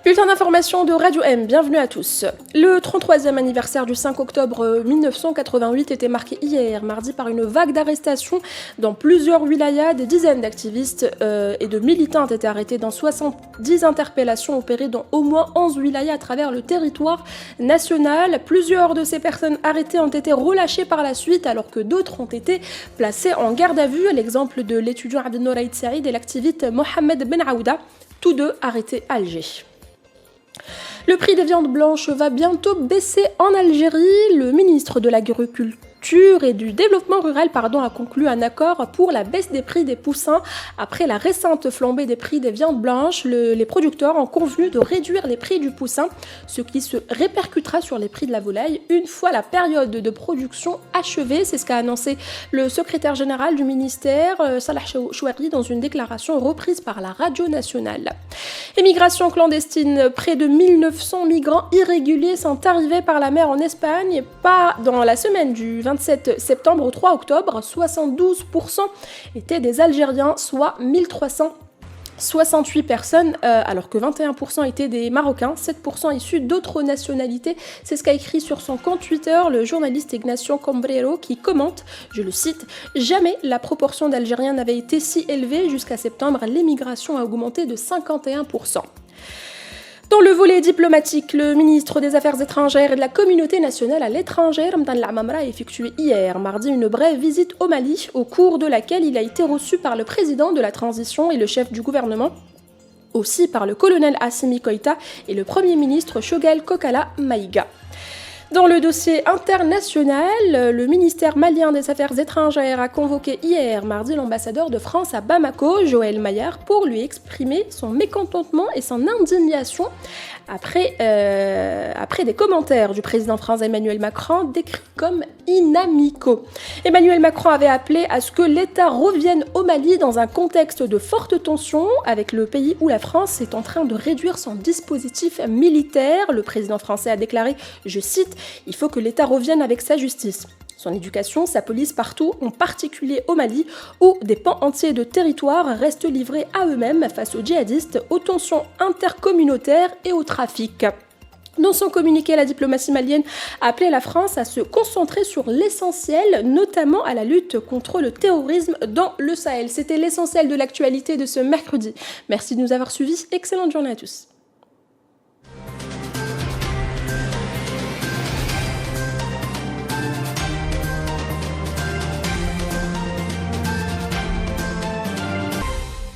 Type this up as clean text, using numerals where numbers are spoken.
Bulletin d'information de Radio M, bienvenue à tous. Le 33e anniversaire du 5 octobre 1988 était marqué hier, mardi, par une vague d'arrestations dans plusieurs wilayas. Des dizaines d'activistes et de militants ont été arrêtés dans 70 interpellations opérées dans au moins 11 wilayas à travers le territoire national. Plusieurs de ces personnes arrêtées ont été relâchées par la suite, alors que d'autres ont été placées en garde à vue. L'exemple de l'étudiant Abdel Aïd Saïd et l'activiste Mohamed Ben Aouda, tous deux arrêtés à Alger. Le prix des viandes blanches va bientôt baisser en Algérie. Le ministre de l'Agriculture et du Développement rural a conclu un accord pour la baisse des prix des poussins. Après la récente flambée des prix des viandes blanches, les producteurs ont convenu de réduire les prix du poussin, ce qui se répercutera sur les prix de la volaille une fois la période de production achevée. C'est ce qu'a annoncé le secrétaire général du ministère, Salah Chouari, dans une déclaration reprise par la radio nationale. Émigration clandestine, près de 1900 migrants irréguliers sont arrivés par la mer en Espagne, pas dans la semaine du 27 septembre au 3 octobre. 72% étaient des Algériens, soit 1368 personnes, alors que 21% étaient des Marocains, 7% issus d'autres nationalités. C'est ce qu'a écrit sur son compte Twitter le journaliste Ignacio Cambrero, qui commente, je le cite, « Jamais la proportion d'Algériens n'avait été si élevée. Jusqu'à septembre, l'émigration a augmenté de 51%. » Dans le volet diplomatique, le ministre des Affaires étrangères et de la communauté nationale à l'étranger, Ramdan Lamamra, a effectué hier, mardi, une brève visite au Mali, au cours de laquelle il a été reçu par le président de la transition et le chef du gouvernement, aussi par le colonel Assimi Koïta et le premier ministre Choguel Kokala Maïga. Dans le dossier international, le ministère malien des Affaires étrangères a convoqué hier, mardi, l'ambassadeur de France à Bamako, Joël Maillard, pour lui exprimer son mécontentement et son indignation après des commentaires du président français Emmanuel Macron décrits comme inamicaux. Emmanuel Macron avait appelé à ce que l'État revienne au Mali dans un contexte de forte tension avec le pays où la France est en train de réduire son dispositif militaire. Le président français a déclaré, je cite, « Il faut que l'État revienne avec sa justice. » Son éducation, sa police partout, en particulier au Mali, où des pans entiers de territoire restent livrés à eux-mêmes face aux djihadistes, aux tensions intercommunautaires et au trafic. Dans son communiqué, la diplomatie malienne a appelé la France à se concentrer sur l'essentiel, notamment à la lutte contre le terrorisme dans le Sahel. C'était l'essentiel de l'actualité de ce mercredi. Merci de nous avoir suivis. Excellente journée à tous.